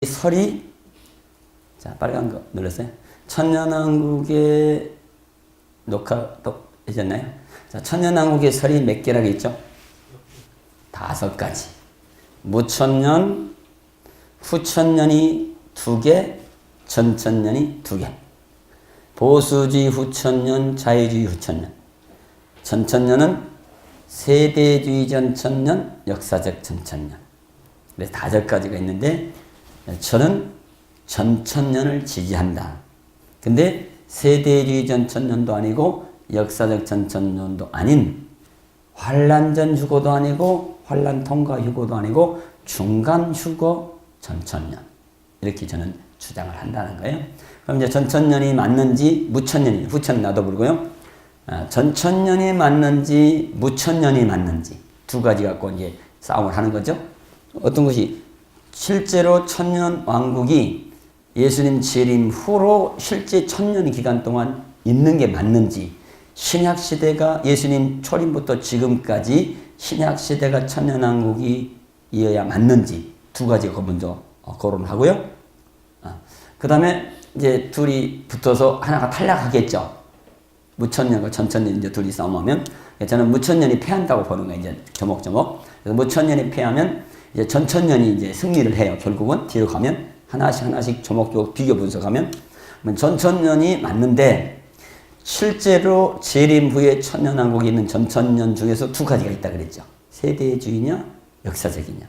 이 설이, 자, 빨간 거 눌렀어요. 천년왕국의 녹화도 해졌나요? 자, 천년왕국의 설이 몇 개라고 있죠? 5가지. 무천년, 후천년이 2개, 전천년이 2개. 보수주의 후천년, 자유주의 후천년. 전천년은 세대주의 전천년, 역사적 전천년. 그래서 5가지가 있는데, 저는 전천년을 지지한다. 근데 세대주의 전천년도 아니고 역사적 전천년도 아닌 환란전 휴고도 아니고 환란 통과 휴고도 아니고 중간 휴고 전천년. 이렇게 저는 주장을 한다는 거예요. 그럼 이제 전천년이 맞는지 무천년이, 후천 나도 부르고요. 전천년이 맞는지 무천년이 맞는지 2가지 갖고 이제 싸움을 하는 거죠. 어떤 것이 실제로 천년왕국이 예수님 재림 후로 실제 천년 기간 동안 있는 게 맞는지, 신약시대가 예수님 초림부터 지금까지 신약시대가 천년왕국이 이어야 맞는지 2가지가 먼저 거론하고요. 그 다음에 이제 둘이 붙어서 하나가 탈락하겠죠. 무천년과 전천년 이제 둘이 싸움하면, 저는 무천년이 패한다고 보는 거예요. 이제 조목조목. 그래서 무천년이 패하면 이제 전천년이 이제 승리를 해요. 결국은 뒤로 가면 하나씩 조목조목 비교 분석하면 전천년이 맞는데, 실제로 재림 후에 천년왕국이 있는 전천년 중에서 2가지가 있다 그랬죠. 세대주의냐 역사적이냐,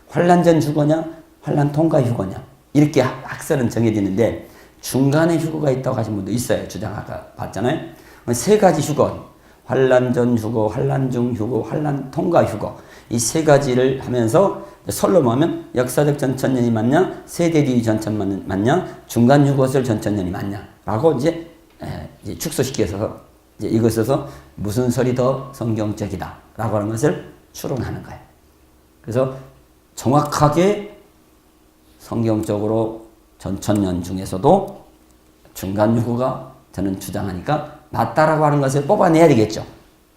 환란전 휴거냐 환란 통과 휴거냐, 이렇게 학설은 정해지는데 중간에 휴거가 있다고 하신 분도 있어요. 주장 아까 봤잖아요. 3가지 휴거, 환란전 휴거, 환란중 휴거, 환란 통과 휴거, 이 3가지를 하면서 설로 보면 역사적 전천년이 맞냐, 세대주의 전천년 맞냐, 중간 휴거설 전천년이 맞냐 라고 이제 축소시켜서 이제 이것에서 무슨 설이 더 성경적이다 라고 하는 것을 추론하는 거예요. 그래서 정확하게 성경적으로 전천년 중에서도 중간 휴거가 저는 주장하니까 맞다라고 하는 것을 뽑아내야 되겠죠.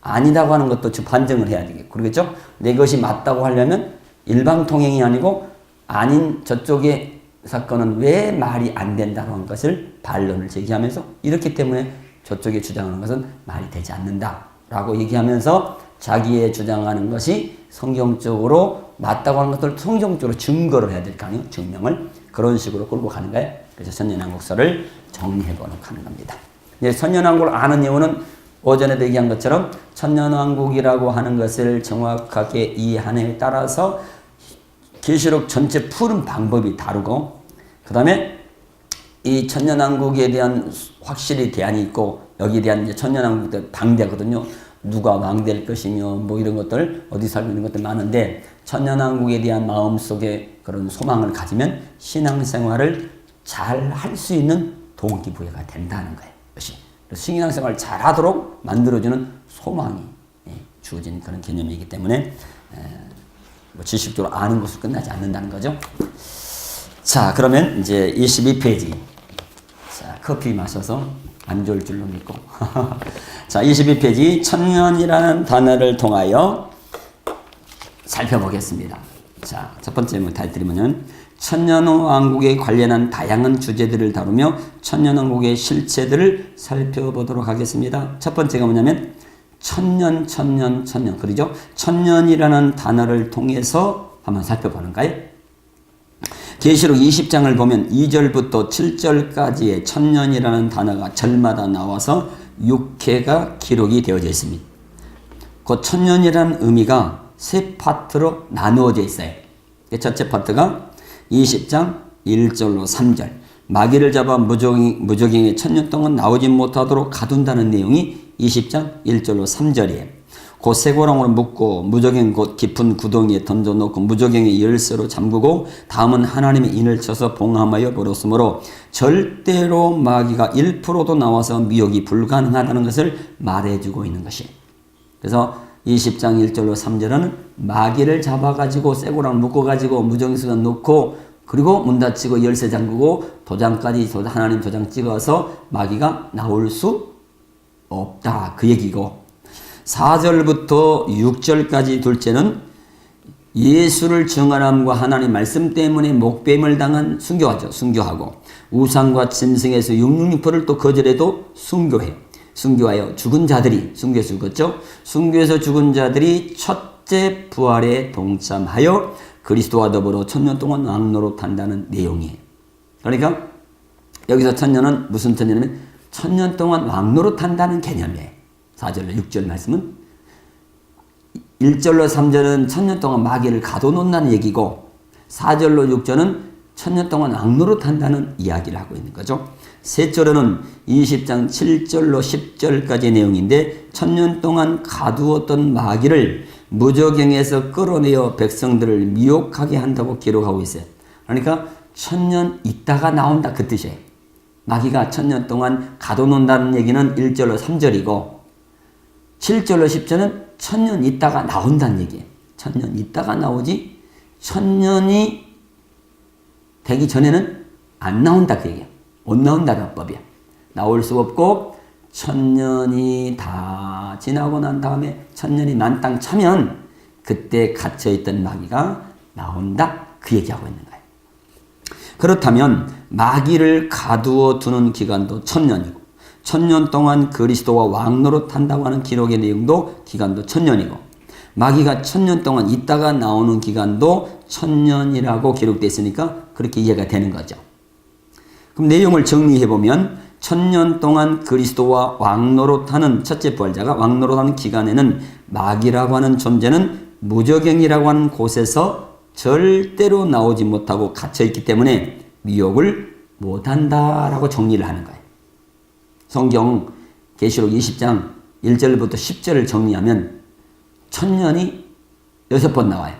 아니라고 하는 것도 반증을 해야 되겠고, 그러겠죠? 근데 이것이 맞다고 하려면 일방통행이 아니고 아닌 저쪽의 사건은 왜 말이 안 된다고 하는 것을 반론을 제기하면서, 이렇기 때문에 저쪽에 주장하는 것은 말이 되지 않는다라고 얘기하면서 자기의 주장하는 것이 성경적으로 맞다고 하는 것을 성경적으로 증거를 해야 될 거 아니에요? 증명을. 그런 식으로 끌고 가는 거예요. 그래서 천년왕국설을 정리해보는 하는 겁니다. 이제 천년왕국을 아는 이유는 오전에도 얘기한 것처럼 천년왕국이라고 하는 것을 정확하게 이해하느냐에 따라서 계시록 전체 푸는 방법이 다르고, 그 다음에 이 천년왕국에 대한 확실히 대안이 있고, 여기에 대한 이제 천년왕국도 방대하거든요. 누가 왕 될 것이며 뭐 이런 것들, 어디 살고 있는 것들 많은데, 천년왕국에 대한 마음속에 그런 소망을 가지면 신앙생활을 잘 할 수 있는 동기부여가 된다는 거예요. 그것이. 신앙생활을 잘하도록 만들어주는 소망이 주어진 그런 개념이기 때문에 뭐 지식적으로 아는 것으로 끝나지 않는다는 거죠. 자, 그러면 이제 22페이지. 자, 커피 마셔서 안 좋을 줄로 믿고. 자, 22페이지 천년이라는 단어를 통하여 살펴보겠습니다. 자, 첫 번째 타이틀이면은 천년왕국에 관련한 다양한 주제들을 다루며 천년왕국의 실체들을 살펴보도록 하겠습니다. 첫 번째가 뭐냐면 천년, 그러죠? 천년이라는 단어를 통해서 한번 살펴보는가요? 계시록 20장을 보면 2절부터 7절까지의 천년이라는 단어가 절마다 나와서 6회가 기록이 되어져 있습니다. 그 천년이라는 의미가 3파트로 나누어져 있어요. 첫째 파트가 20장 1절로 3절, 마귀를 잡아 무적행에 천년 동안 나오지 못하도록 가둔다는 내용이 20장 1절로 3절이에요. 곧 쇠고랑으로 묶고 무적행 곧 깊은 구덩이에 던져놓고 무적행의 열쇠로 잠그고, 다음은 하나님의 인을 쳐서 봉함하여 버렸으므로 절대로 마귀가 1%도 나와서 미혹이 불가능하다는 것을 말해주고 있는 것이에요. 그래서 20장 1절로 3절은 마귀를 잡아가지고 쇠고랑을 묶어가지고 무정수에 놓고, 그리고 문 닫히고 열쇠 잠그고 도장까지 하나님 도장 찍어서 마귀가 나올 수 없다, 그 얘기고, 4절부터 6절까지 둘째는 예수를 증언함과 하나님 말씀 때문에 목배임을 당한 순교하죠. 순교하고 우상과 짐승에서 666%를 또 거절해도 순교해요. 순교하여 죽은 자들이 순교해서 죽었죠. 순교해서 죽은 자들이 첫째 부활에 동참하여 그리스도와 더불어 천년 동안 왕노릇한다는 내용이에요. 그러니까 여기서 천년은 무슨 천년이냐면 천년 동안 왕노릇한다는 개념이에요. 4절로 6절 말씀은 1절로 3절은 천년 동안 마귀를 가둬놓는다는 얘기고 4절로 6절은 천년 동안 왕노릇한다는 이야기를 하고 있는 거죠. 세 절은 20장 7절로 10절까지의 내용인데 천년 동안 가두었던 마귀를 무저갱에서 끌어내어 백성들을 미혹하게 한다고 기록하고 있어요. 그러니까 천년 있다가 나온다 그 뜻이에요. 마귀가 천년 동안 가둬놓는다는 얘기는 1절로 3절이고 7절로 10절은 천년 있다가 나온다는 얘기예요. 천년 있다가 나오지 천년이 되기 전에는 안 나온다 그 얘기예요. 못 나온다는 법이야. 나올 수 없고 천년이 다 지나고 난 다음에 천년이 만땅 차면 그때 갇혀있던 마귀가 나온다 그 얘기하고 있는 거예요. 그렇다면 마귀를 가두어 두는 기간도 천년이고 천년 동안 그리스도와 왕노릇한다고 하는 기록의 내용도 기간도 천년이고 마귀가 천년 동안 있다가 나오는 기간도 천년이라고 기록되어 있으니까 그렇게 이해가 되는 거죠. 그럼 내용을 정리해보면 천년 동안 그리스도와 왕노릇하는 첫째 부활자가 왕노릇하는 기간에는 마귀라고 하는 존재는 무저갱이라고 하는 곳에서 절대로 나오지 못하고 갇혀있기 때문에 미혹을 못한다라고 정리를 하는 거예요. 성경 계시록 20장 1절부터 10절을 정리하면 천년이 6번 나와요.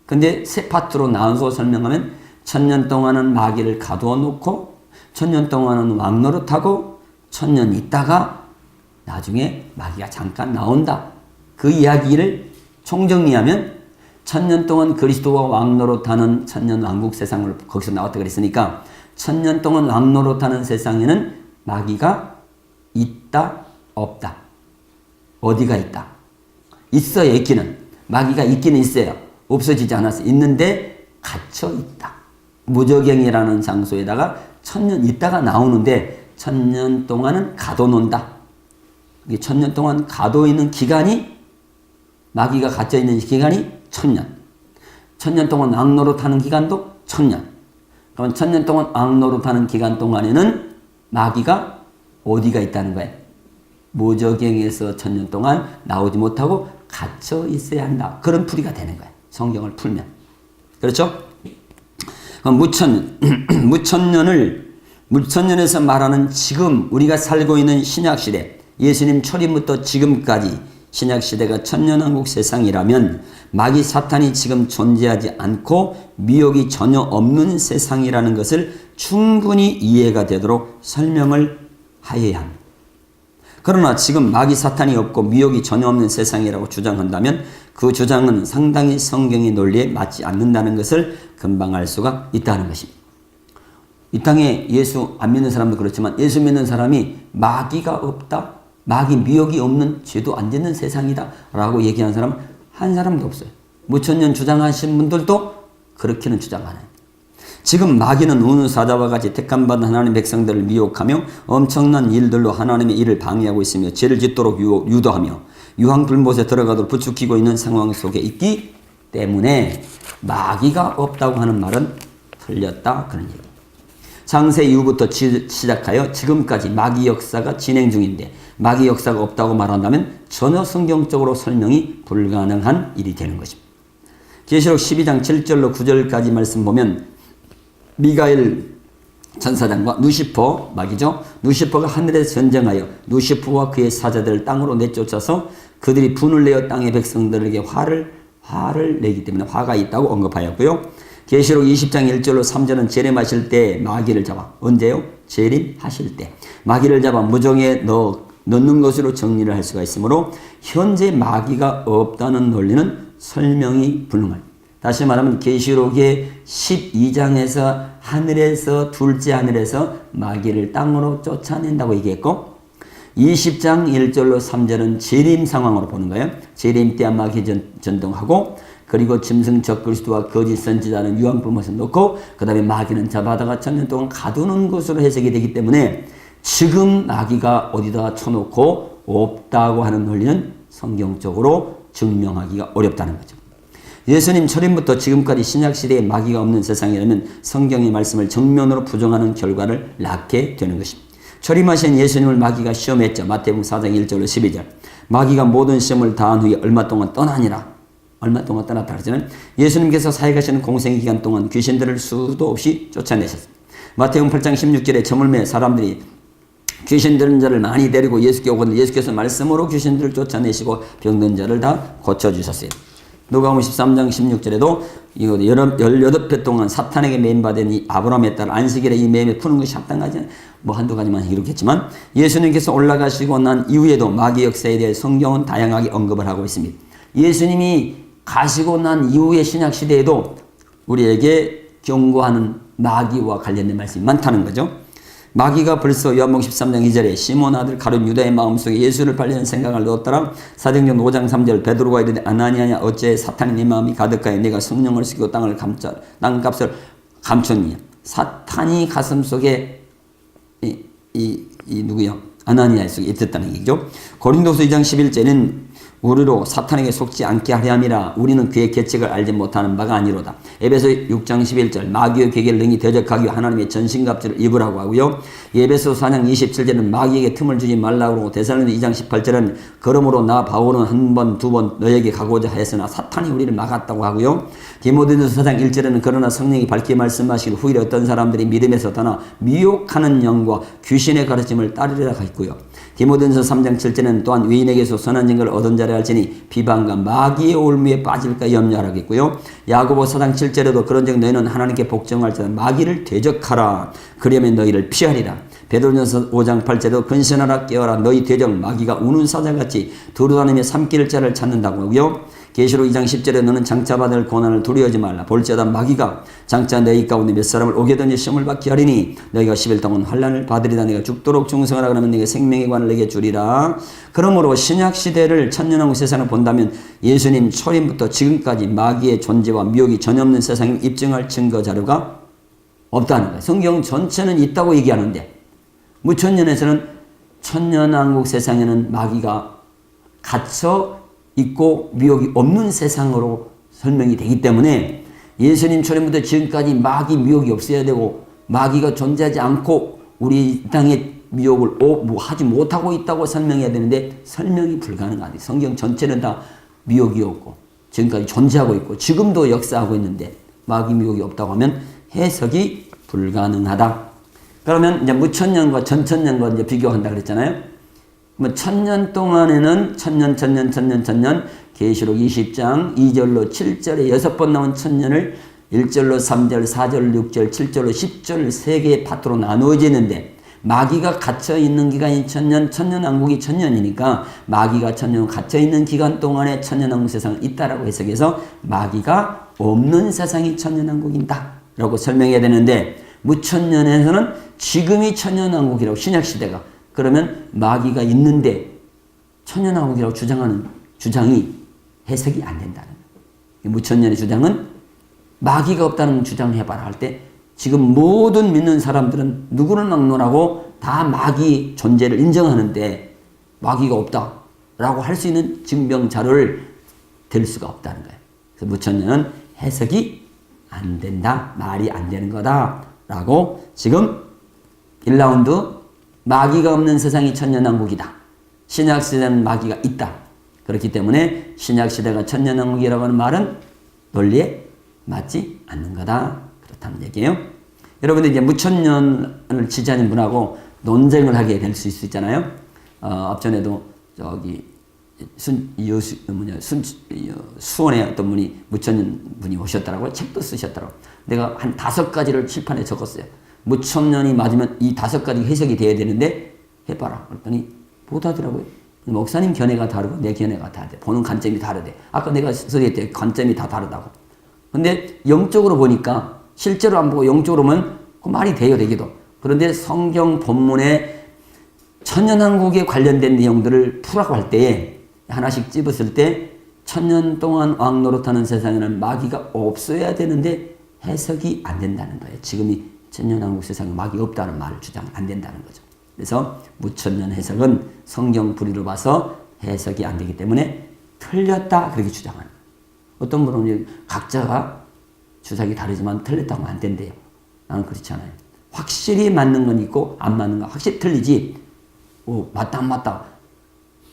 근데 세 파트로 나눠서 설명하면 천년 동안은 마귀를 가두어 놓고 천년 동안은 왕노릇하고 천년 있다가 나중에 마귀가 잠깐 나온다. 그 이야기를 총정리하면 천년 동안 그리스도와 왕노릇하는 천년 왕국 세상을 거기서 나왔다 그랬으니까 천년 동안 왕노릇하는 세상에는 마귀가 있다 없다. 어디가 있다. 있어요. 있기는. 마귀가 있기는 있어요. 없어지지 않았어요. 있는데 갇혀 있다. 무저갱이라는 장소에다가 천년 있다가 나오는데 천년 동안은 가둬놓는다. 천년 동안 가둬있는 기간이 마귀가 갇혀있는 기간이 천년. 천년 동안 왕노릇하는 기간도 천년. 그럼 천년 동안 왕노릇하는 기간 동안에는 마귀가 어디가 있다는 거예요? 무저갱에서 천년 동안 나오지 못하고 갇혀 있어야 한다. 그런 풀이가 되는 거예요. 성경을 풀면. 그렇죠? 무천년에서 말하는 지금 우리가 살고 있는 신약시대, 예수님 초림부터 지금까지 신약시대가 천년왕국 세상이라면 마귀 사탄이 지금 존재하지 않고 미혹이 전혀 없는 세상이라는 것을 충분히 이해가 되도록 설명을 하여야 합니다. 그러나 지금 마귀 사탄이 없고 미혹이 전혀 없는 세상이라고 주장한다면 그 주장은 상당히 성경의 논리에 맞지 않는다는 것을 금방 알 수가 있다는 것입니다. 이 땅에 예수 안 믿는 사람도 그렇지만 예수 믿는 사람이 마귀가 없다, 마귀 미혹이 없는 죄도 안 짓는 세상이다 라고 얘기하는 사람은 한 사람도 없어요. 무천년 주장하신 분들도 그렇게는 주장 안 해요. 지금 마귀는 운운사자와 같이 택함받은 하나님의 백성들을 미혹하며 엄청난 일들로 하나님의 일을 방해하고 있으며 죄를 짓도록 유도하며 유황불못에 들어가도록 부추기고 있는 상황 속에 있기 때문에 마귀가 없다고 하는 말은 틀렸다 그런 얘기. 창세 이후부터 시작하여 지금까지 마귀 역사가 진행 중인데 마귀 역사가 없다고 말한다면 전혀 성경적으로 설명이 불가능한 일이 되는 것입니다. 계시록 12장 7절로 9절까지 말씀 보면 미가엘 천사장과 누시퍼, 마귀죠. 누시퍼가 하늘에서 전쟁하여 누시퍼와 그의 사자들을 땅으로 내쫓아서 그들이 분을 내어 땅의 백성들에게 화를 내기 때문에 화가 있다고 언급하였고요. 계시록 20장 1절로 3절은 재림하실 때 마귀를 잡아, 언제요? 재림하실 때 마귀를 잡아 무정에 넣는 것으로 정리를 할 수가 있으므로 현재 마귀가 없다는 논리는 설명이 불능합니다. 다시 말하면 계시록의 12장에서 하늘에서 둘째 하늘에서 마귀를 땅으로 쫓아낸다고 얘기했고 20장 1절로 3절은 재림 상황으로 보는 거예요. 재림 때 마귀 전동하고 그리고 짐승 적그리스도와 거짓 선지자는 유황불못을 놓고 그 다음에 마귀는 잡아다가 천년 동안 가두는 것으로 해석이 되기 때문에 지금 마귀가 어디다 쳐놓고 없다고 하는 논리는 성경적으로 증명하기가 어렵다는 거죠. 예수님 초림부터 지금까지 신약시대에 마귀가 없는 세상이라면 성경의 말씀을 정면으로 부정하는 결과를 낳게 되는 것입니다. 초림하신 예수님을 마귀가 시험했죠. 마태복음 4장 1절로 12절. 마귀가 모든 시험을 다한 후에 얼마 동안 떠나니라. 얼마 동안 떠났다 그러잖아요. 예수님께서 사역하시는 공생의 기간 동안 귀신들을 수도 없이 쫓아내셨습니다. 마태복음 8장 16절에 저물매 사람들이 귀신 들은 자를 많이 데리고 예수께 오거든 예수께서 말씀으로 귀신들을 쫓아내시고 병든 자를 다 고쳐주셨어요. 누가복음 13장 16절에도 18회 동안 사탄에게 매임받은 이 아브라함에 따라 안식일에 이 매임을 푸는 것이 합당하지 뭐 한두 가지만 이렇겠지만 예수님께서 올라가시고 난 이후에도 마귀 역사에 대해 성경은 다양하게 언급을 하고 있습니다. 예수님이 가시고 난 이후의 신약시대에도 우리에게 경고하는 마귀와 관련된 말씀이 많다는 거죠. 마귀가 벌써 요한복음 13장 2절에 시몬 아들 가룟 유다의 마음속에 예수를 팔려는 생각을 넣었더라. 사도행전 5장 3절 베드로가 이르되 아나니아냐 어째 사탄이 네 마음이 가득하여 내가 성령을 쓰고 땅값을 감췄느냐. 사탄이 가슴속에 누구요? 아나니아 속에 있었다는 얘기죠. 고린도서 2장 11절은 우리로 사탄에게 속지 않게 하려 함이라 우리는 그의 계책을 알지 못하는 바가 아니로다. 에베소 6장 11절 마귀의 계계를 능히 대적하기 위해 하나님의 전신갑주를 입으라고 하고요. 에베소 4장 27절은 마귀에게 틈을 주지 말라고 하고 데살로니가 2장 18절은 그러므로 나 바울은 한 번, 두 번 너에게 가고자 하였으나 사탄이 우리를 막았다고 하고요. 디모데전서 4장 1절에는 그러나 성령이 밝게 말씀하시고 후일에 어떤 사람들이 믿음에서 떠나 미혹하는 영과 귀신의 가르침을 따르리라 있고요. 디모데전서 3장 7절에는 또한 외인에게서 선한 증거를 얻은 자라 할지니 비방과 마귀의 올무에 빠질까 염려하라겠고요. 야고보 4장 7절에도 그런즉 너희는 하나님께 복종할 자는 마귀를 대적하라. 그러면 너희를 피하리라. 베드로전서 5장 8절에도 근신하라 깨어라 너희 대적 마귀가 우는 사자같이 두루다니며 삼킬 자를 찾는다고 하고요. 계시록 2장 10절에 너는 장차 받을 고난을 두려워하지 말라. 볼지어다 마귀가 장차 너희 가운데 몇 사람을 오게든지 시험을 받게 하리니 너희가 10일 동안 환난을 받으리라. 내가 죽도록 충성하라 그러면 네게 생명의 관을 내게 주리라. 그러므로 신약시대를 천년왕국 세상을 본다면 예수님 초림부터 지금까지 마귀의 존재와 미혹이 전혀 없는 세상을 입증할 증거 자료가 없다는 거예요. 성경 전체는 있다고 얘기하는데 무천년에서는 천년왕국 세상에는 마귀가 갇혀 있고 미혹이 없는 세상으로 설명이 되기 때문에 예수님 초림부터 지금까지 마귀 미혹이 없어야 되고 마귀가 존재하지 않고 우리 땅에 미혹을 하지 못하고 있다고 설명해야 되는데 설명이 불가능하다. 성경 전체는 다 미혹이 없고 지금까지 존재하고 있고 지금도 역사하고 있는데 마귀 미혹이 없다고 하면 해석이 불가능하다. 그러면 이제 무천년과 전천년과 이제 비교한다 그랬잖아요. 뭐 천년 동안에는 천년 계시록 20장 2절로 7절에 6번 나온 천년을 1절로 3절 4절 6절 7절로 10절 3개의 파트로 나누어지는데 마귀가 갇혀있는 기간이 천년왕국이 천년이니까 마귀가 천년 갇혀있는 기간 동안에 천년왕국 세상은 있다라고 해석해서 마귀가 없는 세상이 천년왕국이다 라고 설명해야 되는데 무천년에서는 지금이 천년왕국이라고 신약시대가 그러면 마귀가 있는데 천년왕국이라고 주장하는 주장이 해석이 안 된다는 거예요. 무천년의 주장은 마귀가 없다는 주장을 해봐라 할 때 지금 모든 믿는 사람들은 누구를 막론하고 다 마귀 존재를 인정하는데 마귀가 없다라고 할 수 있는 증명 자료를 들 수가 없다는 거예요. 그래서 무천년은 해석이 안 된다, 말이 안 되는 거다라고 지금 1라운드 마귀가 없는 세상이 천년왕국이다. 신약시대는 마귀가 있다. 그렇기 때문에 신약시대가 천년왕국이라고 하는 말은 논리에 맞지 않는 거다. 그렇다는 얘기예요. 여러분들 이제 무천년을 지지하는 분하고 논쟁을 하게 될 수 있잖아요. 앞전에도 수원에 어떤 분이 무천년 분이 오셨더라고요. 책도 쓰셨더라고요. 내가 한 5가지를 칠판에 적었어요. 무천년이 맞으면 이 5가지 해석이 돼야 되는데 해봐라. 그랬더니 못하더라고요. 목사님 견해가 다르고 내 견해가 다르대. 보는 관점이 다르대. 아까 내가 소리했대. 관점이 다 다르다고. 근데 영적으로 보니까 실제로 안 보고 영적으로 보면 그 말이 돼요. 되기도. 그런데 성경 본문에 천년왕국에 관련된 내용들을 풀라고 할 때에 하나씩 찝었을 때 천년 동안 왕노릇하는 세상에는 마귀가 없어야 되는데 해석이 안 된다는 거예요. 지금이 천년왕국 세상에 마귀 없다는 말을 주장은 안 된다는 거죠. 그래서 무천년 해석은 성경 불의로 봐서 해석이 안 되기 때문에 틀렸다 그렇게 주장하는 거예요. 어떤 분은 각자가 주장이 다르지만 틀렸다고 하면 안 된대요. 나는 그렇지 않아요. 확실히 맞는 건 있고 안 맞는 건 확실히 틀리지 맞다 안 맞다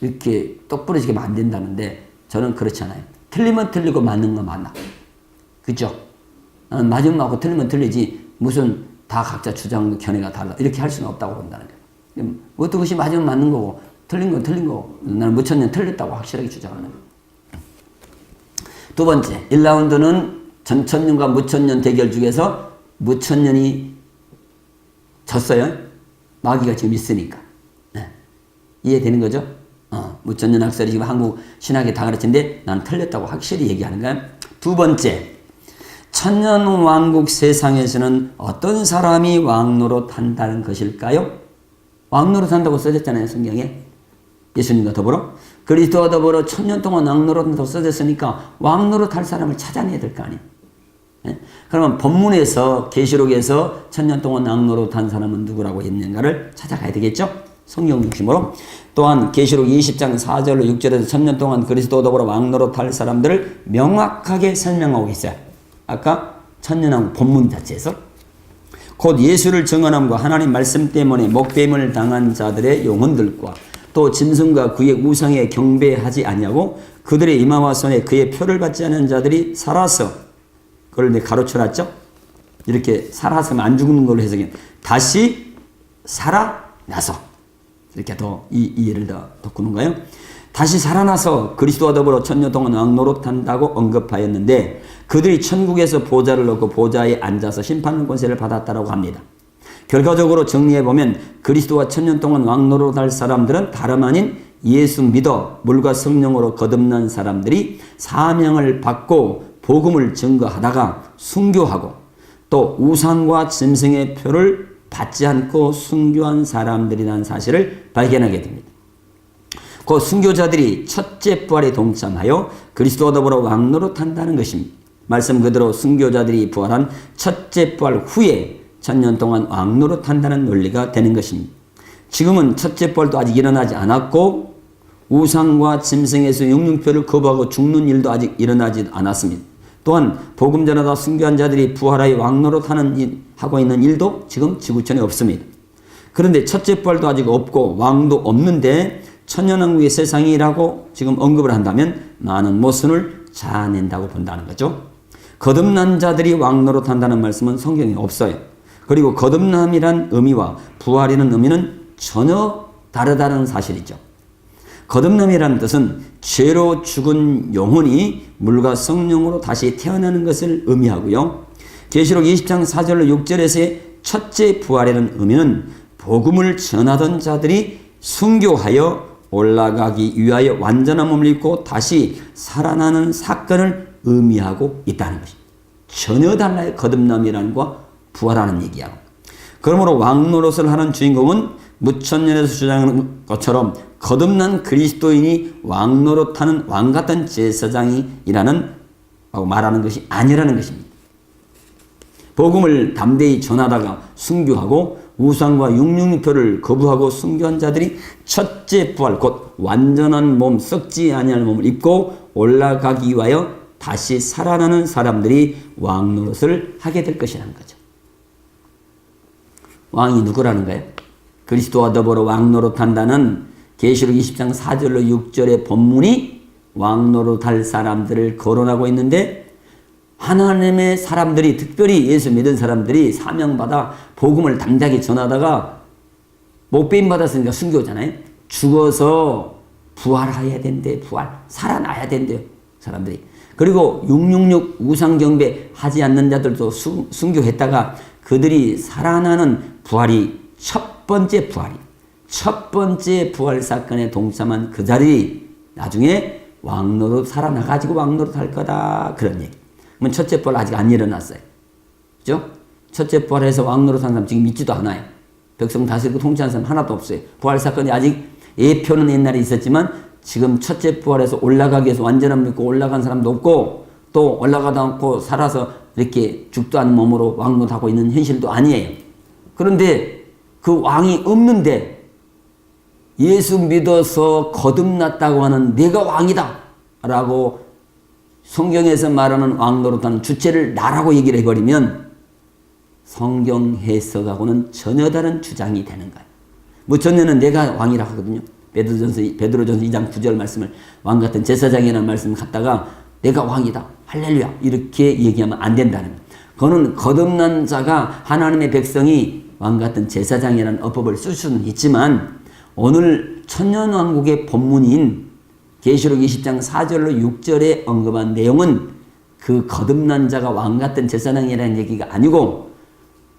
이렇게 똑부러지게 안 된다는데 저는 그렇지 않아요. 틀리면 틀리고 맞는 건 맞나. 그죠? 나는 맞으면 맞고 틀리면 틀리지 무슨 다 각자 주장 견해가 달라 이렇게 할 수는 없다고 본다는 거예요. 어떤 것이 맞으면 맞는 거고 틀린 건 틀린 거고 나는 무천년 틀렸다고 확실하게 주장하는 거예요. 두 번째 1라운드는 전천년과 무천년 대결 중에서 무천년이 졌어요. 마귀가 지금 있으니까. 네. 이해되는 거죠? 무천년 학설이 지금 한국 신학에 다 가르치는데 난 틀렸다고 확실히 얘기하는 거야. 두 번째, 천년왕국 세상에서는 어떤 사람이 왕노릇 한다는 것일까요? 왕노릇 한다고 써졌잖아요, 성경에. 예수님과 더불어. 그리스도와 더불어 천년 동안 왕노릇 한다고 써졌으니까 왕노릇 할 사람을 찾아내야 될 거 아니에요. 네? 그러면 본문에서 계시록에서 천년 동안 왕노릇 한 사람은 누구라고 했는가를 찾아가야 되겠죠? 성경 중심으로. 또한 계시록 20장 4절로 6절에서 천년 동안 그리스도와 더불어 왕노릇 할 사람들을 명확하게 설명하고 있어요. 아까 천년왕국 본문 자체에서 곧 예수를 증언함과 하나님 말씀 때문에 목뱀을 당한 자들의 영혼들과 또 짐승과 그의 우상에 경배하지 아니하고 그들의 이마와 손에 그의 표를 받지 않은 자들이 살아서 그걸 내가 가로쳐놨죠. 이렇게 살아서 안 죽는 걸로 해석해 다시 살아나서 이렇게 더 이해를 더 돋구는 거예요. 다시 살아나서 그리스도와 더불어 천년 동안 왕노릇한다고 언급하였는데 그들이 천국에서 보좌를 놓고 보좌에 앉아서 심판하는 권세를 받았다라고 합니다. 결과적으로 정리해보면 그리스도와 천년 동안 왕노릇할 사람들은 다름 아닌 예수 믿어 물과 성령으로 거듭난 사람들이 사명을 받고 복음을 증거하다가 순교하고 또 우상과 짐승의 표를 받지 않고 순교한 사람들이라는 사실을 발견하게 됩니다. 그 순교자들이 첫째 부활에 동참하여 그리스도와 더불어 왕노릇한다는 것입니다. 말씀 그대로 순교자들이 부활한 첫째 부활 후에 천년 동안 왕노릇한다는 논리가 되는 것입니다. 지금은 첫째 부활도 아직 일어나지 않았고 우상과 짐승에서 영육표를 거부하고 죽는 일도 아직 일어나지 않았습니다. 또한 복음 전하다 순교한 자들이 부활하여 왕노릇하고 있는 일도 지금 지구촌에 없습니다. 그런데 첫째 부활도 아직 없고 왕도 없는데 천년왕국의 세상이라고 지금 언급을 한다면 많은 모순을 자아낸다고 본다는 거죠. 거듭난 자들이 왕노릇한다는 말씀은 성경에 없어요. 그리고 거듭남이란 의미와 부활이라는 의미는 전혀 다르다는 사실이죠. 거듭남이라는 뜻은 죄로 죽은 영혼이 물과 성령으로 다시 태어나는 것을 의미하고요. 계시록 20장 4절로 6절에서의 첫째 부활이라는 의미는 복음을 전하던 자들이 순교하여 올라가기 위하여 완전한 몸을 입고 다시 살아나는 사건을 의미하고 있다는 것입니다. 전혀 달라요. 거듭남이라는 것과 부활하는 얘기하고. 그러므로 왕노릇을 하는 주인공은 무천년에서 주장하는 것처럼 거듭난 그리스도인이 왕노릇하는 왕같은 제사장이라는 말하는 것이 아니라는 것입니다. 복음을 담대히 전하다가 순교하고 우상과 육육표를 거부하고 순교한 자들이 첫째 부활 곧 완전한 몸 썩지 아니할 몸을 입고 올라가기 위하여 다시 살아나는 사람들이 왕노릇을 하게 될 것이라는 거죠. 왕이 누구라는 거예요? 그리스도와 더불어 왕노릇한다는 계시록 20장 4절로 6절의 본문이 왕노릇할 사람들을 거론하고 있는데 하나님의 사람들이 특별히 예수 믿은 사람들이 사명받아 복음을 담대하게 전하다가 못배임 받았으니까 순교잖아요. 죽어서 부활해야 된대. 부활. 살아나야 된대요. 사람들이. 그리고 666 우상경배 하지 않는 자들도 순교했다가 그들이 살아나는 부활이 첫 번째 부활이 첫 번째 부활 사건에 동참한 그 자들이 나중에 왕노릇 살아나가지고 왕노릇 할 거다. 그런 얘기. 그러면 첫째 부활 아직 안 일어났어요. 그죠? 첫째 부활해서 왕노릇 한 사람 지금 믿지도 않아요. 백성 다스리고 통치하는 사람 하나도 없어요. 부활 사건이 아직 예표는 옛날에 있었지만 지금 첫째 부활해서 올라가기 위해서 완전한 믿고 올라간 사람도 없고 또 올라가다 않고 살아서 이렇게 죽도 않은 몸으로 왕노하고 있는 현실도 아니에요. 그런데 그 왕이 없는데 예수 믿어서 거듭났다고 하는 내가 왕이다 라고 성경에서 말하는 왕노릇하는 주체를 나라고 얘기를 해버리면 성경 해석하고는 전혀 다른 주장이 되는 거예요. 무천년은 내가 왕이라고 하거든요. 베드로전서 2장 9절 말씀을 왕 같은 제사장이라는 말씀을 갖다가 내가 왕이다 할렐루야 이렇게 얘기하면 안 된다는 거예요. 그거는 거듭난 자가 하나님의 백성이 왕 같은 제사장이라는 어법을 쓸 수는 있지만 오늘 천년왕국의 본문인 계시록 20장 4절로 6절에 언급한 내용은 그 거듭난 자가 왕 같은 제사장이라는 얘기가 아니고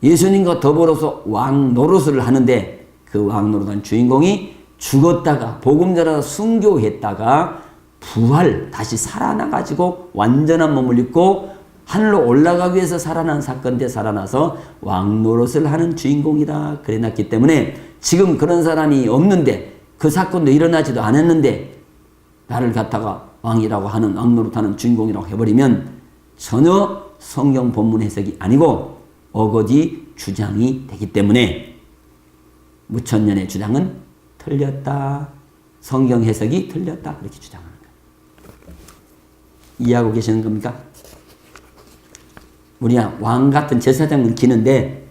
예수님과 더불어서 왕 노릇을 하는데 그 왕 노릇한 주인공이 죽었다가 복음 전하다 순교했다가 부활 다시 살아나가지고 완전한 몸을 입고 하늘로 올라가기 위해서 살아난 사건인데 살아나서 왕 노릇을 하는 주인공이다 그래 놨기 때문에 지금 그런 사람이 없는데 그 사건도 일어나지도 않았는데 나를 갖다가 왕이라고 하는 왕 노릇하는 주인공이라고 해버리면 전혀 성경 본문 해석이 아니고 어거지 주장이 되기 때문에 무천년의 주장은 틀렸다. 성경 해석이 틀렸다. 그렇게 주장하는 거예요. 이해하고 계시는 겁니까? 우리가 왕 같은 제사장은 기는데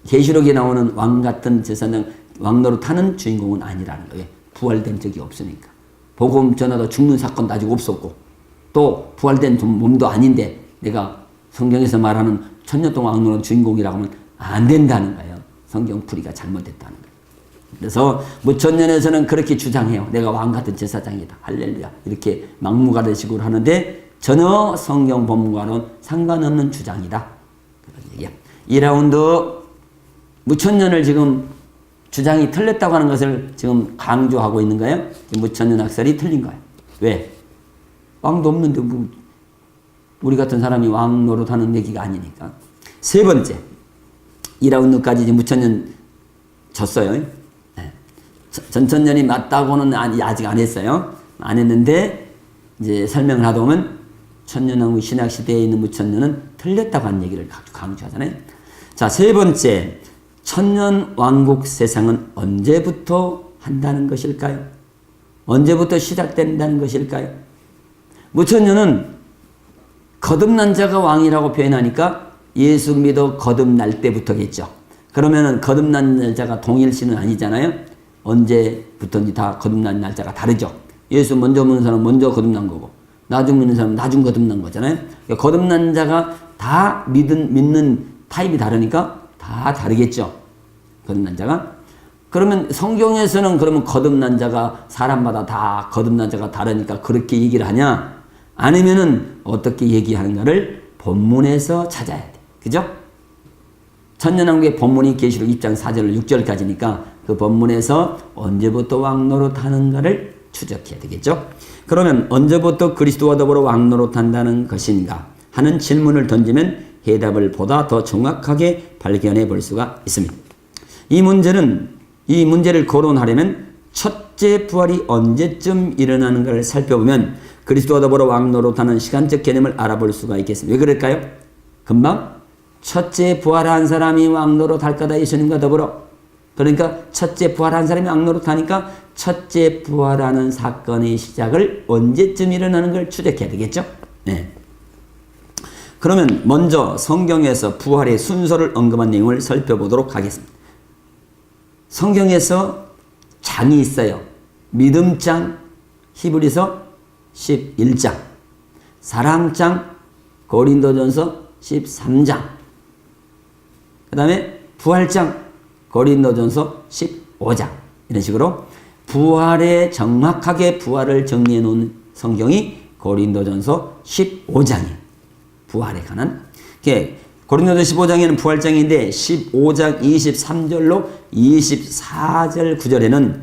계시록에 나오는 왕 같은 제사장 왕노릇 하는 주인공은 아니라는 거예요. 부활된 적이 없으니까. 복음 전하다 죽는 사건도 아직 없었고 또 부활된 몸도 아닌데 내가 성경에서 말하는 천년 동안 왕노릇 주인공이라고 하면 안 된다는 거예요. 성경 풀이가 잘못됐다는 거예요. 그래서 무천년에서는 그렇게 주장해요. 내가 왕 같은 제사장이다. 할렐루야. 이렇게 막무가내식으로 하는데 전혀 성경 본문과는 상관없는 주장이다. 그런 얘기야. 2라운드 무천년을 지금 주장이 틀렸다고 하는 것을 지금 강조하고 있는 거예요. 무천년 학설이 틀린 거예요. 왜? 왕도 없는데 뭐 우리 같은 사람이 왕 노릇하는 얘기가 아니니까. 세 번째 2라운드까지 이제 무천년 졌어요. 네. 전천년이 맞다고는 아직 안 했어요. 안 했는데 이제 설명을 하다 보면 천년왕국 신약시대에 있는 무천년은 틀렸다고 하는 얘기를 강조하잖아요. 자, 세 번째 천년왕국 세상은 언제부터 한다는 것일까요? 언제부터 시작된다는 것일까요? 무천년은 거듭난 자가 왕이라고 표현하니까 예수 믿어 거듭날 때부터겠죠. 그러면은 거듭난 날짜가 동일시는 아니잖아요. 언제부터인지 다 거듭난 날짜가 다르죠. 예수 먼저 믿는 사람은 먼저 거듭난 거고 나중 믿는 사람은 나중 거듭난 거잖아요. 그러니까 거듭난 자가 다 믿는 타입이 다르니까 다 다르겠죠. 거듭난 자가. 그러면 성경에서는 그러면 거듭난 자가 사람마다 다 거듭난 자가 다르니까 그렇게 얘기를 하냐? 아니면은 어떻게 얘기하는가를 본문에서 찾아야 돼. 그죠? 천년왕국의 본문이 계시록 2장 4절 6절까지니까 그 본문에서 언제부터 왕노릇 하는가를 추적해야 되겠죠? 그러면 언제부터 그리스도와 더불어 왕노릇 한다는 것인가 하는 질문을 던지면 해답을 보다 더 정확하게 발견해 볼 수가 있습니다. 이 문제를 거론하려면 첫째 부활이 언제쯤 일어나는가를 살펴보면 그리스도와 더불어 왕노릇하는 시간적 개념을 알아볼 수가 있겠습니다. 왜 그럴까요? 금방 첫째 부활한 사람이 왕노릇할 거다 예수님과 더불어. 그러니까 첫째 부활한 사람이 왕노릇하니까 첫째 부활하는 사건의 시작을 언제쯤 일어나는 걸 추적해야 되겠죠? 네. 그러면 먼저 성경에서 부활의 순서를 언급한 내용을 살펴보도록 하겠습니다. 성경에서 장이 있어요. 믿음장, 히브리서 11장, 사랑장, 고린도전서 13장, 그 다음에 부활장, 고린도전서 15장. 이런 식으로 부활에 정확하게 부활을 정리해 놓은 성경이 고린도전서 15장이에요. 부활에 관한. 고린도전서 15장에는 부활장인데 15장 23절로 24절 9절에는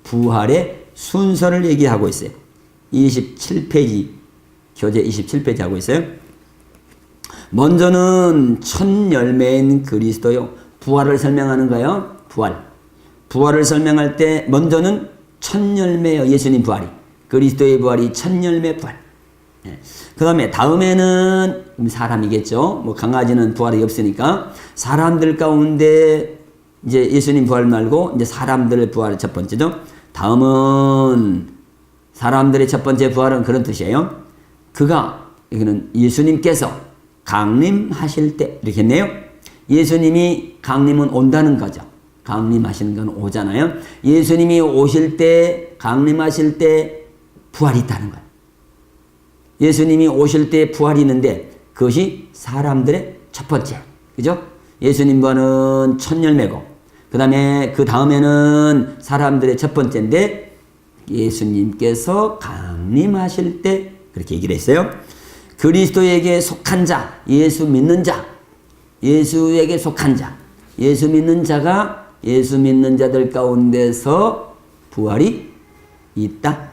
부활의 순서를 얘기하고 있어요. 27페이지, 교재 27페이지 하고 있어요. 먼저는 첫 열매인 그리스도요. 부활을 설명하는 거예요. 부활을 설명할 때 먼저는 첫 열매요. 예수님 부활이. 그리스도의 부활이 첫 열매 부활. 그 다음에는 사람이겠죠. 뭐 강아지는 부활이 없으니까 사람들 가운데 이제 예수님 부활 말고 이제 사람들의 부활이 첫 번째죠. 다음은 사람들의 첫 번째 부활은 그런 뜻이에요. 여기는 예수님께서 강림하실 때 이렇게 했네요. 예수님이 강림은 온다는 거죠. 강림하시는 건 오잖아요. 예수님이 오실 때, 강림하실 때 부활이 있다는 거예요. 예수님이 오실 때 부활이 있는데 그것이 사람들의 첫 번째. 그죠? 예수님 부활은 첫 열매고 그 다음에는 사람들의 첫 번째인데 예수님께서 강림하실 때 그렇게 얘기를 했어요. 그리스도에게 속한 자, 예수 믿는 자, 예수에게 속한 자, 예수 믿는 자가 예수 믿는 자들 가운데서 부활이 있다.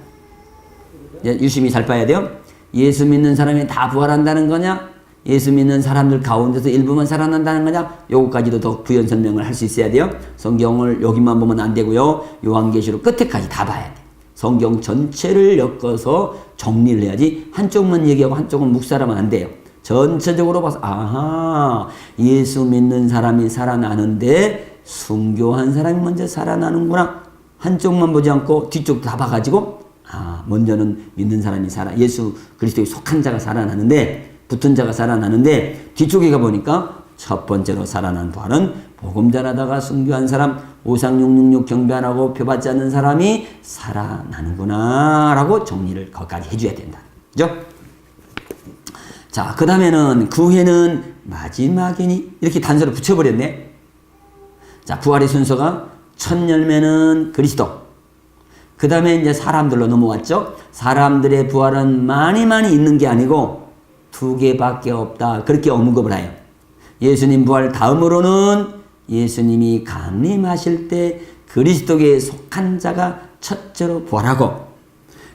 유심히 잘 봐야 돼요. 예수 믿는 사람이 다 부활한다는 거냐? 예수 믿는 사람들 가운데서 일부만 살아난다는 거냐? 요거까지도 더 부연 설명을 할 수 있어야 돼요. 성경을 여기만 보면 안 되고요. 요한계시록 끝에까지 다 봐야 돼. 성경 전체를 엮어서 정리를 해야지 한쪽만 얘기하고 한쪽은 묵살하면 안 돼요. 전체적으로 봐서 아하, 예수 믿는 사람이 살아나는데 순교한 사람이 먼저 살아나는구나. 한쪽만 보지 않고 뒤쪽 다 봐가지고 먼저는 믿는 사람이 예수 그리스도에 속한 자가 살아나는데, 붙은 자가 살아나는데, 뒤쪽에 가보니까 첫 번째로 살아난 부활은 복음 전하다가 순교한 사람, 오상666 경배 안 하고 표받지 않는 사람이 살아나는구나 라고 정리를 거기까지 해줘야 된다. 그죠? 자, 그 다음에는 그 후에는 마지막이니 이렇게 단서를 붙여버렸네. 자, 부활의 순서가 첫 열매는 그리스도, 그 다음에 이제 사람들로 넘어왔죠. 사람들의 부활은 많이 있는 게 아니고 두 개밖에 없다. 그렇게 언급을 해요. 예수님 부활 다음으로는 예수님이 강림하실 때 그리스도에 속한 자가 첫째로 부활하고,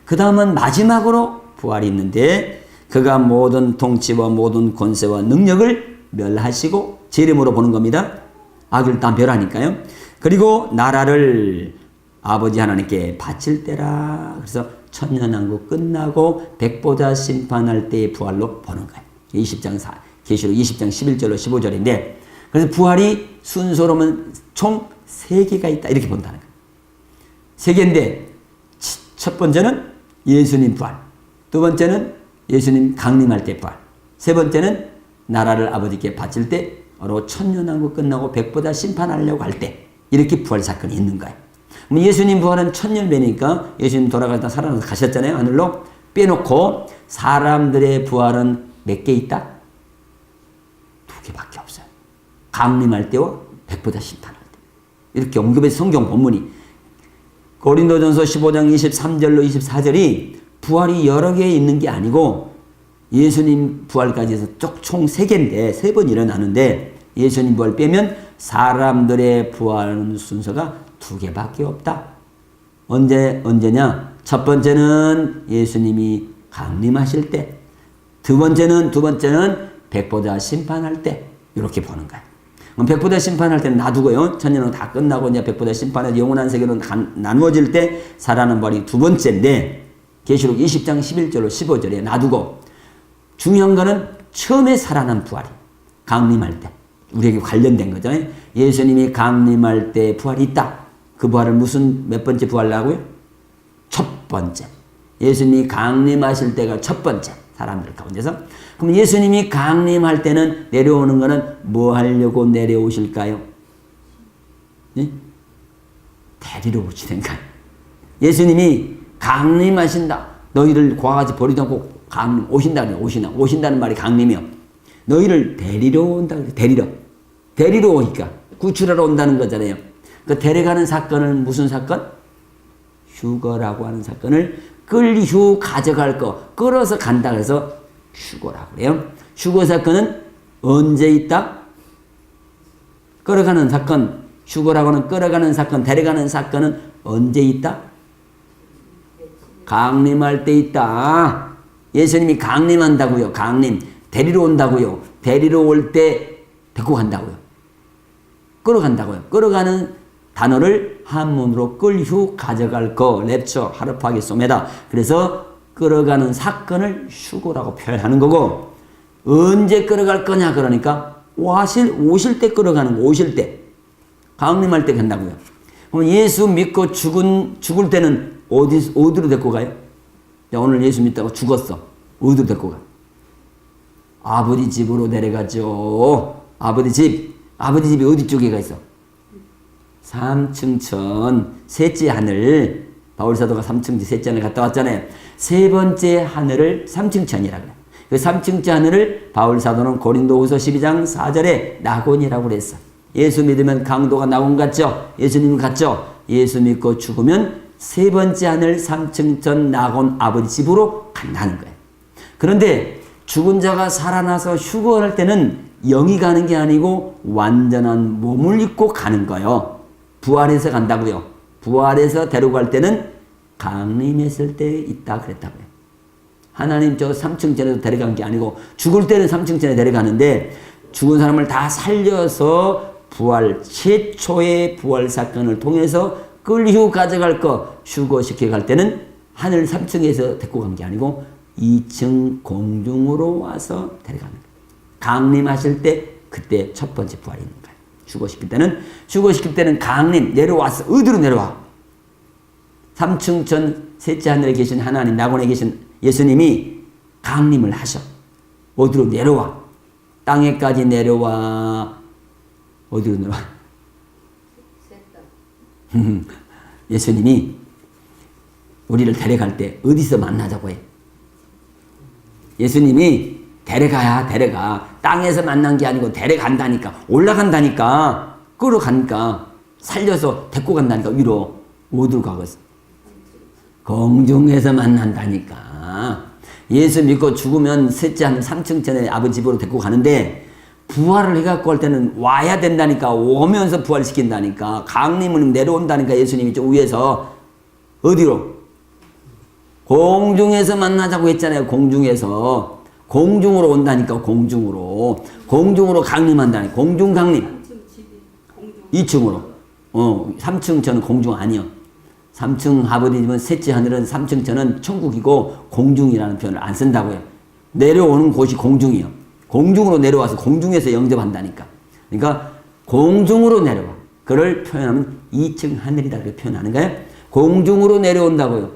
그 다음은 마지막으로 부활이 있는데 그가 모든 통치와 모든 권세와 능력을 멸하시고, 제 이름으로 보는 겁니다. 악을 다 멸하니까요. 그리고 나라를 아버지 하나님께 바칠 때라. 그래서 천년왕국 끝나고 백보자 심판할 때의 부활로 보는 거예요. 20장 계시록 20장 11절로 15절인데, 그래서 부활이 순서로는 총 3개가 있다 이렇게 본다는 거예요. 3개인데 첫 번째는 예수님 부활, 두 번째는 예수님 강림할 때 부활, 세 번째는 나라를 아버지께 바칠 때, 바로 천년왕국 끝나고 백보자 심판하려고 할 때 이렇게 부활 사건이 있는 거예요. 예수님 부활은 첫 열매니까 예수님 돌아가다 살아나서 가셨잖아요. 하늘로. 빼놓고 사람들의 부활은 몇 개 있다? 2개밖에 없어요. 강림할 때와 백보자 심판할 때. 이렇게 언급해서 성경 본문이 고린도전서 15장 23절로 24절이 부활이 여러 개 있는 게 아니고 예수님 부활까지 해서 총 3개인데 3번 일어나는데, 예수님 부활 빼면 사람들의 부활 순서가 2개밖에 없다. 언제냐? 첫 번째는 예수님이 강림하실 때, 두 번째는 백보자 심판할 때, 이렇게 보는 거예요. 백보자 심판할 때는 놔두고요. 천년은 다 끝나고 이제 백보자 심판해서 영원한 세계로 나누어질 때 살아나는 부활이 두 번째인데, 계시록 20장 11절로 15절에 놔두고, 중요한 거는 처음에 살아난 부활이 강림할 때 우리에게 관련된 거죠. 예수님이 강림할 때 부활이 있다. 그 부활을 몇 번째 부활이라고요? 첫 번째. 예수님이 강림하실 때가 첫 번째, 사람들 가운데서. 그럼 예수님이 강림할 때는 내려오는 거는 뭐 하려고 내려오실까요? 네? 데리러 오시는 거예요. 예수님이 강림하신다. 너희를 고아같이 버리지 않고 오신다는 말이 강림이요. 너희를 데리러 온다. 데리러 오니까 구출하러 온다는 거잖아요. 그 데려가는 사건은 무슨 사건? 휴거라고 하는 사건을 끌휴 가져갈 거, 끌어서 간다 그래서 휴거라고 그래요. 휴거 사건은 언제 있다? 끌어가는 사건, 휴거라고 하는 끌어가는 사건, 데려가는 사건은 언제 있다? 강림할 때 있다. 예수님이 강림한다고요. 강림. 데리러 온다고요. 데리러 올 때 데리고 간다고요. 끌어간다고요. 끌어가는 단어를 한문으로 끌휴 가져갈 거, 랩처, 하르파기 소매다. 그래서 끌어가는 사건을 휴거라고 표현하는 거고, 언제 끌어갈 거냐 그러니까 오실 때 끌어가는 거, 오실 때. 강림할 때 간다고요. 그럼 예수 믿고 죽을 때는 어디로 데리고 가요? 오늘 예수 믿다가 죽었어. 어디로 데리고 가? 아버지 집으로 내려가죠. 아버지 집이 어디 쪽에가 있어? 삼층천, 셋째 하늘. 바울사도가 삼층지 셋째 하늘 갔다 왔잖아요. 세 번째 하늘을 삼층천이라고 그래요. 그 삼층째 하늘을 바울사도는 고린도후서 12장 4절에 낙원이라고 그랬어. 예수 믿으면 강도가 낙원 같죠? 예수님 같죠? 예수 믿고 죽으면 세 번째 하늘 삼층천 낙원 아버지 집으로 간다는 거예요. 그런데 죽은 자가 살아나서 휴거할 때는 영이 가는 게 아니고 완전한 몸을 입고 가는 거예요. 부활해서 간다고요. 부활해서 데려갈 때는 강림했을 때 있다 그랬다고요. 하나님 저 삼층천에서 데려간 게 아니고 죽을 때는 삼층천에 데려가는데 죽은 사람을 다 살려서 부활, 최초의 부활 사건을 통해서 끌휴 가져갈 거 휴거시켜 갈 때는 하늘 3층에서 데리고 간 게 아니고 2층 공중으로 와서 데려가는 거예요. 강림하실 때 그때 첫 번째 부활이 있는 거예요. 휴거시킬 때는 강림 내려왔어. 어디로 내려와? 3층천 셋째 하늘에 계신 하나님, 낙원에 계신 예수님이 강림을 하셔. 어디로 내려와? 땅에까지 내려와. 어디로 내려와? 예수님이 우리를 데려갈 때 어디서 만나자고 해? 예수님이 데려가. 땅에서 만난 게 아니고 데려간다니까. 올라간다니까. 끌어가니까. 살려서 데리고 간다니까. 위로. 어디로 가겠어? 공중에서 만난다니까. 예수 믿고 죽으면 셋째 하늘 3층천에 아버지 집으로 데리고 가는데 부활을 해갖고 할 때는 와야 된다니까. 오면서 부활시킨다니까. 강림은 내려온다니까. 예수님이 저 위에서. 어디로? 공중에서 만나자고 했잖아요. 공중에서. 공중으로 온다니까. 공중으로 강림한다니까. 공중 강림. 2층으로. 3층천은 공중 아니요. 3층 아버지 집은 셋째 하늘은 3층천은 천국이고 공중이라는 표현을 안 쓴다고요. 내려오는 곳이 공중이요. 공중으로 내려와서 공중에서 영접한다니까. 그러니까 공중으로 내려와. 그걸 표현하면 2층 하늘이다 그렇게 표현하는 거예요. 공중으로 내려온다고요.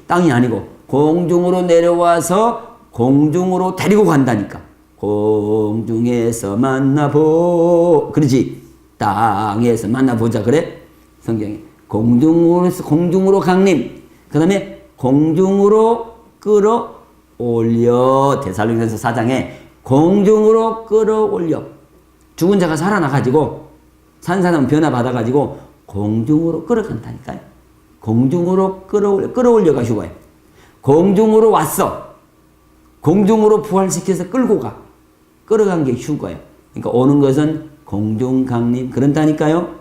땅이 아니고 공중으로 내려와서 공중으로 데리고 간다니까. 공중에서 만나보. 그러지. 땅에서 만나보자 그래. 성경에. 공중으로 강림. 그 다음에 공중으로 끌어올려. 데살로니가서 4장에 공중으로 끌어올려. 죽은 자가 살아나가지고 산 사람 변화받아가지고 공중으로 끌어간다니까요. 공중으로 끌어올려가 휴거예요. 공중으로 왔어. 공중으로 부활시켜서 끌고 가. 끌어간 게 휴거예요. 그러니까 오는 것은 공중 강림 그런다니까요.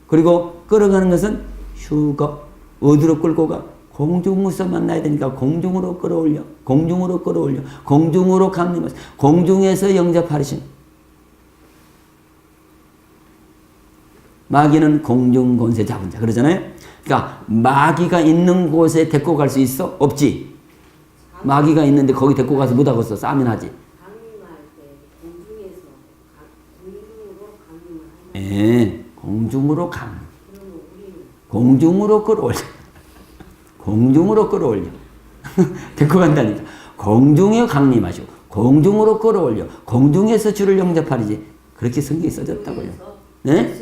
그리고 끌어가는 것은 휴거. 어디로 끌고 가? 공중에서 만나야 되니까 공중으로 끌어올려. 공중으로 강림하시. 공중에서 영접하신. 마귀는 공중 권세 잡은 자 그러잖아요. 그러니까 마귀가 있는 곳에 데리고 갈 수 있어? 없지. 마귀가 있는데 거기 데리고 가서 못 하겠어. 싸면 하지. 강림할 때 공중으로 강림을 하는. 공중으로 끌어올려. 데리고 간다니까. 공중에 강림하시고 공중으로 끌어올려. 공중에서 주를 영접하리지. 그렇게 성경에 써졌다고요. 네?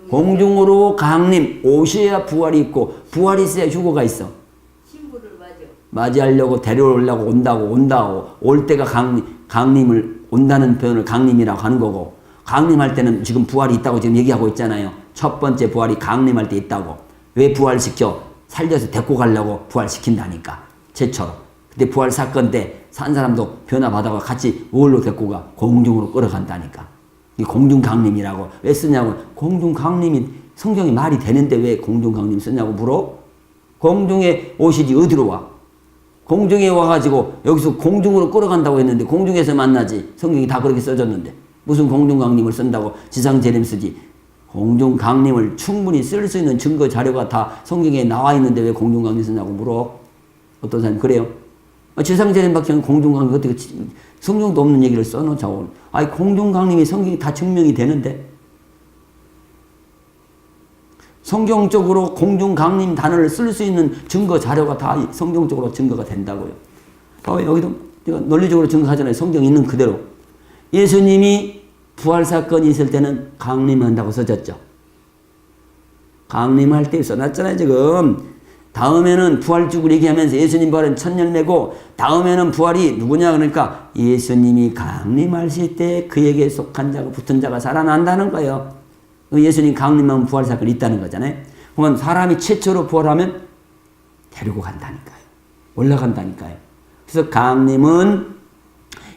공중으로 강림. 오셔야 부활이 있고 부활이 있어야 휴거가 있어. 신부를 맞이하려고 데려오려고 온다고 올 때가 강림을 온다는 표현을 강림이라고 하는 거고, 강림할 때는 지금 부활이 있다고 지금 얘기하고 있잖아요. 첫 번째 부활이 강림할 때 있다고. 왜 부활시켜? 살려서 데리고 가려고 부활시킨다니까. 최초로. 근데 부활 사건 때 산 사람도 변화받아가 같이 뭘로 데리고 가? 공중으로 끌어간다니까. 이 공중 강림이라고. 왜 쓰냐고. 공중 강림이 성경이 말이 되는데 왜 공중 강림 쓰냐고 물어? 공중에 오시지 어디로 와? 공중에 와가지고 여기서 공중으로 끌어간다고 했는데 공중에서 만나지. 성경이 다 그렇게 써졌는데 무슨 공중 강림을 쓴다고 지상 재림 쓰지. 공중 강림을 충분히 쓸 수 있는 증거 자료가 다 성경에 나와 있는데 왜 공중 강림 쓰냐고 물어. 어떤 사람이 그래요. 지상재림 박사는 공중 강림 어떻게 성경도 없는 얘기를 써놓자고. 아니 공중 강림이 성경이 다 증명이 되는데 성경적으로 공중 강림 단어를 쓸 수 있는 증거 자료가 다 성경적으로 증거가 된다고요. 여기도 내가 논리적으로 증거하잖아요. 성경 있는 그대로. 예수님이 부활 사건이 있을 때는 강림한다고 써졌죠. 강림할 때 써놨잖아요, 지금. 다음에는 부활주를 얘기하면서 예수님 부활은 첫 열매고, 다음에는 부활이 누구냐 그러니까 예수님이 강림하실 때 그에게 속한 자가 붙은 자가 살아난다는 거예요. 예수님 강림하면 부활 사건이 있다는 거잖아요. 그러면 사람이 최초로 부활하면 데리고 간다니까요. 올라간다니까요. 그래서 강림은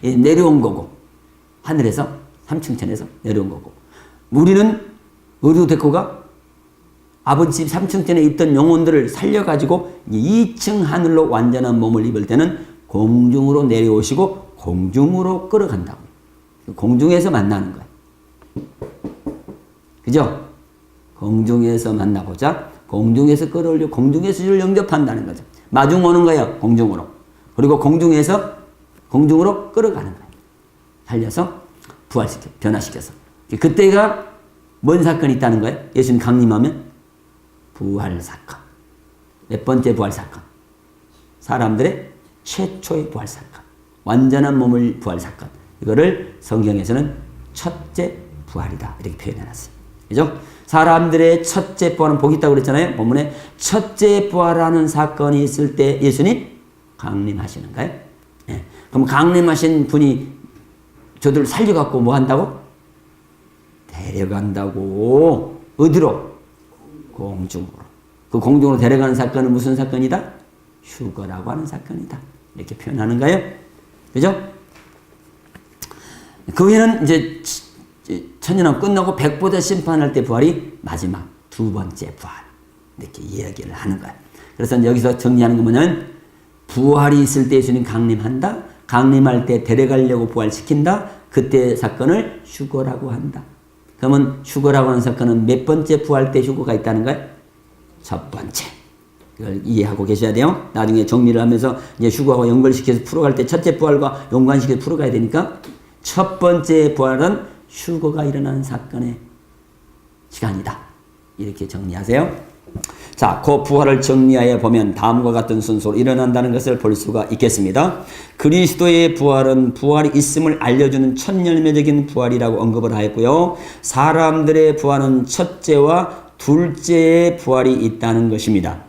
내려온 거고, 하늘에서 3층천에서 내려온 거고, 우리는 어디로 데리고 가? 아버지 집 3층천에 있던 영혼들을 살려가지고 2층 하늘로 완전한 몸을 입을 때는 공중으로 내려오시고 공중으로 끌어간다고. 공중에서 만나는 거예요. 그죠? 공중에서 만나보자. 공중에서 끌어올려 공중에서 주를 영접한다는 거죠. 마중 오는 거예요. 공중으로. 그리고 공중으로 끌어가는 거예요. 살려서 부활시켜, 변화시켜서. 그때가 뭔 사건이 있다는 거예요? 예수님 강림하면 부활 사건. 몇 번째 부활 사건? 사람들의 최초의 부활 사건. 완전한 몸을 부활 사건. 이거를 성경에서는 첫째 부활이다. 이렇게 표현해놨어요. 그죠? 사람들의 첫째 부활은 복이 있다고 그랬잖아요. 본문에 첫째 부활하는 사건이 있을 때 예수님 강림하시는 거예요. 네. 그럼 강림하신 분이 저들을 살려갖고 뭐 한다고? 데려간다고. 어디로? 공중으로. 그 공중으로 데려가는 사건은 무슨 사건이다? 휴거라고 하는 사건이다. 이렇게 표현하는 거예요. 그죠? 그 후에는 이제 천년왕 끝나고 백보자 심판할 때 부활이 마지막 두 번째 부활. 이렇게 이야기를 하는 거예요. 그래서 여기서 정리하는 건 뭐냐면 부활이 있을 때 예수님 강림한다. 강림할 때 데려가려고 부활시킨다. 그때 사건을 휴거라고 한다. 그러면 휴거라고 하는 사건은 몇 번째 부활 때 휴거가 있다는 거예요? 첫 번째. 이걸 이해하고 계셔야 돼요. 나중에 정리를 하면서 이제 휴거하고 연결시켜서 풀어갈 때 첫째 부활과 연관시켜서 풀어가야 되니까 첫 번째 부활은 휴거가 일어나는 사건의 시간이다. 이렇게 정리하세요. 자, 그 부활을 정리하여 보면 다음과 같은 순서로 일어난다는 것을 볼 수가 있겠습니다. 그리스도의 부활은 부활이 있음을 알려주는 첫 열매적인 부활이라고 언급을 하였고요. 사람들의 부활은 첫째와 둘째의 부활이 있다는 것입니다.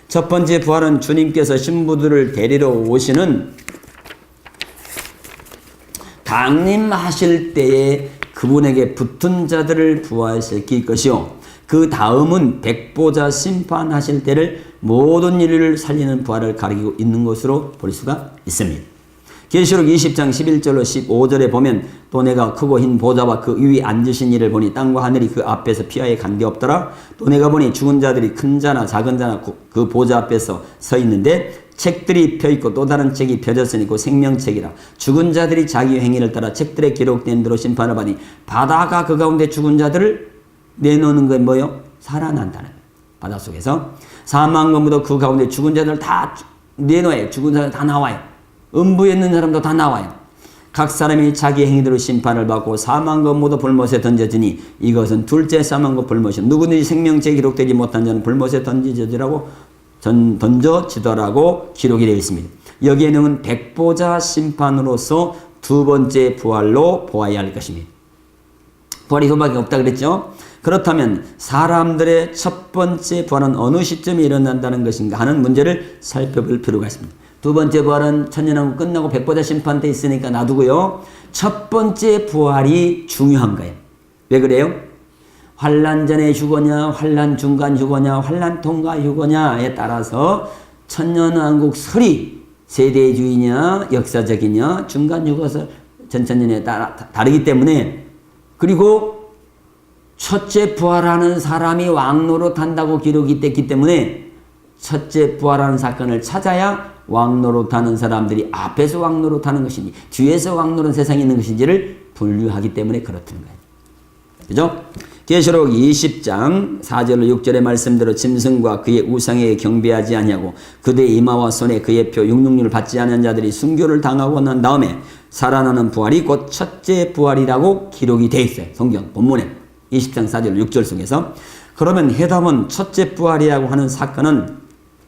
첫 번째 부활은 주님께서 신부들을 데리러 오시는 강림하실 때에 그분에게 붙은 자들을 부활시킬 것이요. 그 다음은 백보자 심판하실 때를 모든 인류를 살리는 부활을 가리키고 있는 것으로 볼 수가 있습니다. 계시록 20장 11절로 15절에 보면 또 내가 크고 흰 보좌와 그 위에 앉으신 이를 보니 땅과 하늘이 그 앞에서 피하에 관계없더라. 또 내가 보니 죽은 자들이 큰 자나 작은 자나 그 보좌 앞에서 서 있는데 책들이 펴있고 또 다른 책이 펴졌으니 그 생명책이라. 죽은 자들이 자기 행위를 따라 책들에 기록된 대로 심판을 받으니 바다가 그 가운데 죽은 자들을 내놓는 건 뭐예요? 살아난다는 거예요. 바닷속에서 사망과 그 가운데 죽은 자들 다 내놓아요. 죽은 자들 다 나와요. 음부에 있는 사람도 다 나와요. 각 사람이 자기 행위대로 심판을 받고 사망과 모두 불못에 던져지니 이것은 둘째 사망과 불못이 누구든지 생명책에 기록되지 못한 자는 불못에 던져지더라고 기록이 되어 있습니다. 여기에는 백보자 심판으로서 두 번째 부활로 보아야 할 것입니다. 부활이 이거밖에 없다 그랬죠. 그렇다면 사람들의 첫 번째 부활은 어느 시점에 일어난다는 것인가 하는 문제를 살펴볼 필요가 있습니다. 두 번째 부활은 천년왕국 끝나고 백보자 심판 때 있으니까 놔두고요. 첫 번째 부활이 중요한 거예요. 왜 그래요? 환란 전에 휴거냐, 환란 중간 휴거냐, 환란 통과 휴거냐에 따라서 천년왕국 설이 세대주의냐, 역사적이냐, 중간 휴거설, 전천년에 따라 다르기 때문에 그리고 첫째 부활하는 사람이 왕노릇 한다고 기록이 됐기 때문에 첫째 부활하는 사건을 찾아야 왕노릇 하는 사람들이 앞에서 왕노릇 하는 것인지 뒤에서 왕노릇 세상에 있는 것인지를 분류하기 때문에 그렇다는 거예요. 그죠? 계시록 20장 4절로 6절의 말씀대로 짐승과 그의 우상에 경배하지 아니하고 그대의 이마와 손에 그의 표 666을 받지 않은 자들이 순교를 당하고 난 다음에 살아나는 부활이 곧 첫째 부활이라고 기록이 돼 있어요. 성경 본문에 20장 4절 6절 속에서. 그러면 해답은 첫째 부활이라고 하는 사건은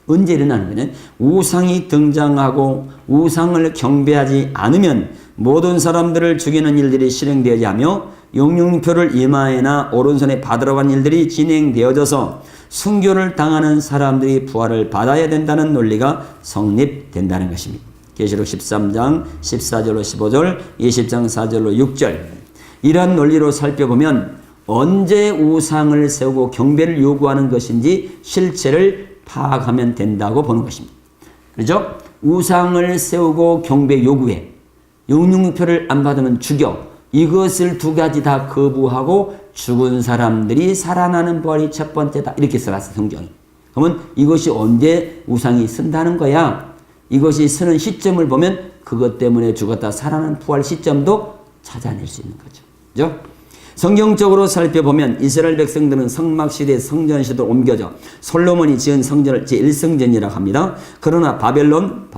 언제 일어나는 거냐? 우상이 등장하고 우상을 경배하지 않으면 모든 사람들을 죽이는 일들이 실행되어야 하며 용융표를 이마에나 오른손에 받으러 간 일들이 진행되어져서 순교를 당하는 사람들이 부활을 받아야 된다는 논리가 성립된다는 것입니다. 계시록 13장 14절로 15절, 20장 4절로 6절. 이러한 논리로 살펴보면 언제 우상을 세우고 경배를 요구하는 것인지 실체를 파악하면 된다고 보는 것입니다. 그렇죠? 우상을 세우고 경배 요구해. 용융표를 안 받으면 죽여. 이것을 두 가지 다 거부하고 죽은 사람들이 살아나는 부활이 첫 번째다. 이렇게 써놨어, 성경이. 그러면 이것이 언제 우상이 쓴다는 거야? 이것이 쓰는 시점을 보면 그것 때문에 죽었다 살아나는 부활 시점도 찾아낼 수 있는 거죠. 그죠? 성경적으로 살펴보면 이스라엘 백성들은 성막시대 성전시대로 옮겨져 솔로몬이 지은 성전을 제1성전이라고 합니다. 그러나 바벨론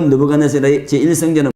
느부갓네살의 제1성전은